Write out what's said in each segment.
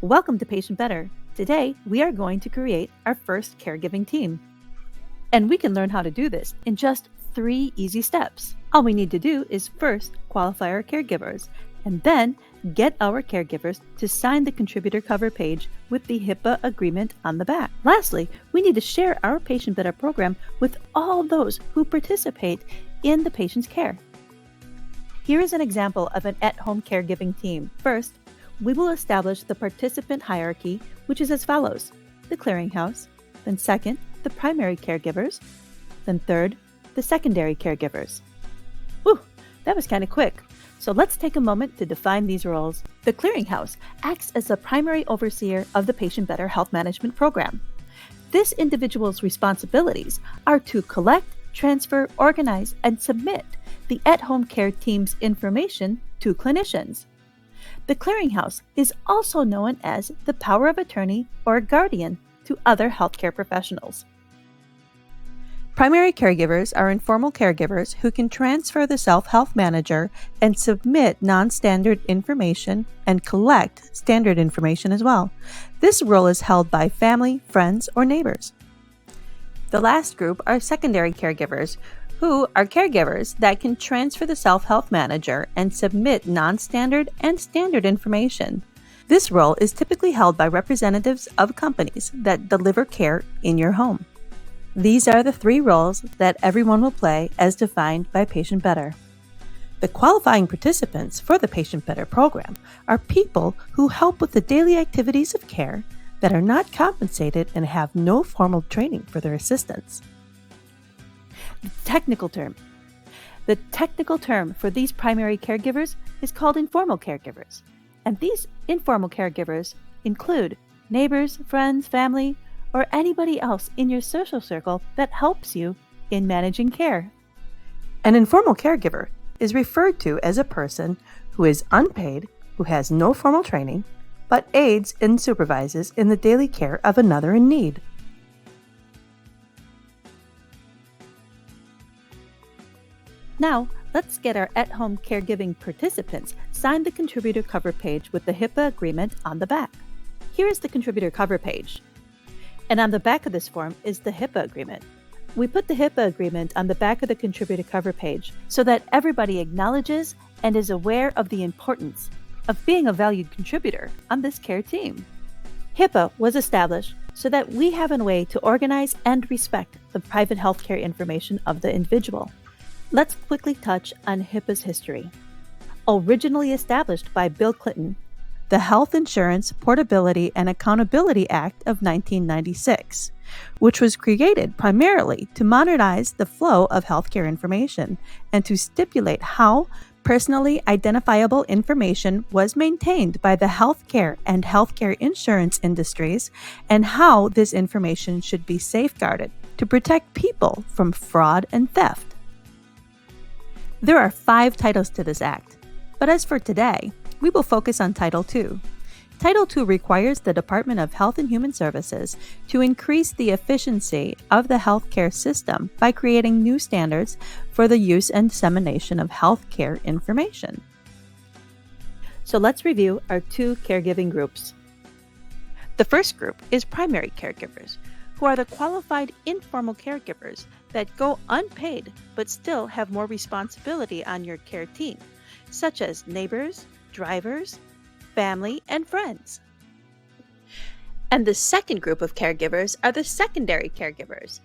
Welcome to Patient Better. Today, we are going to create our first caregiving team. And we can learn how to do this in just 3 easy steps. All we need to do is first qualify our caregivers, and then get our caregivers to sign the contributor cover page with the HIPAA agreement on the back. Lastly, we need to share our Patient Better program with all those who participate in the patient's care. Here is an example of an at-home caregiving team. First, we will establish the participant hierarchy, which is as follows: the clearinghouse, then second, the primary caregivers, then third, the secondary caregivers. Whew, that was kind of quick. So let's take a moment to define these roles. The clearinghouse acts as the primary overseer of the Patient Better Health Management Program. This individual's responsibilities are to collect, transfer, organize, and submit the at-home care team's information to clinicians. The clearinghouse is also known as the power of attorney or guardian to other healthcare professionals. Primary caregivers are informal caregivers who can transfer the self-health manager and submit non-standard information and collect standard information as well. This role is held by family, friends, or neighbors. The last group are secondary caregivers, who are caregivers that can transfer the self-health manager and submit non-standard and standard information. This role is typically held by representatives of companies that deliver care in your home. These are the 3 roles that everyone will play as defined by Patient Better. The qualifying participants for the Patient Better program are people who help with the daily activities of care that are not compensated and have no formal training for their assistance. The technical term for these primary caregivers is called informal caregivers. And these informal caregivers include neighbors, friends, family, or anybody else in your social circle that helps you in managing care. An informal caregiver is referred to as a person who is unpaid, who has no formal training, but aids and supervises in the daily care of another in need. Now, let's get our at-home caregiving participants sign the contributor cover page with the HIPAA agreement on the back. Here is the contributor cover page. And on the back of this form is the HIPAA agreement. We put the HIPAA agreement on the back of the contributor cover page so that everybody acknowledges and is aware of the importance of being a valued contributor on this care team. HIPAA was established so that we have a way to organize and respect the private healthcare information of the individual. Let's quickly touch on HIPAA's history. Originally established by Bill Clinton, the Health Insurance Portability and Accountability Act of 1996, which was created primarily to modernize the flow of healthcare information and to stipulate how personally identifiable information was maintained by the healthcare and healthcare insurance industries and how this information should be safeguarded to protect people from fraud and theft. There are 5 titles to this act, but as for today, we will focus on Title II. Title II requires the Department of Health and Human Services to increase the efficiency of the healthcare system by creating new standards for the use and dissemination of healthcare information. So let's review our 2 caregiving groups. The first group is primary caregivers, who are the qualified informal caregivers that go unpaid but still have more responsibility on your care team, such as neighbors, drivers, family, and friends. And the second group of caregivers are the secondary caregivers.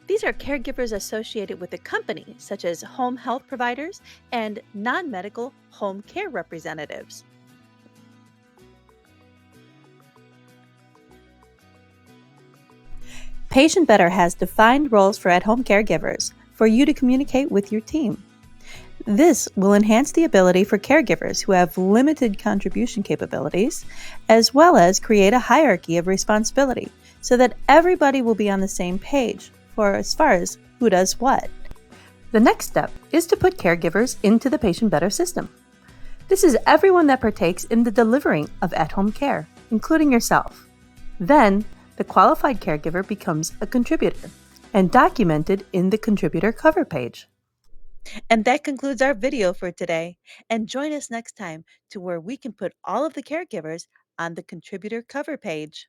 These are caregivers associated with a company, such as home health providers and non-medical home care representatives. Patient Better has defined roles for at-home caregivers for you to communicate with your team. This will enhance the ability for caregivers who have limited contribution capabilities, as well as create a hierarchy of responsibility so that everybody will be on the same page for as far as who does what. The next step is to put caregivers into the Patient Better system. This is everyone that partakes in the delivering of at-home care, including yourself. Then, the qualified caregiver becomes a contributor and documented in the contributor cover page. And that concludes our video for today. And join us next time to where we can put all of the caregivers on the contributor cover page.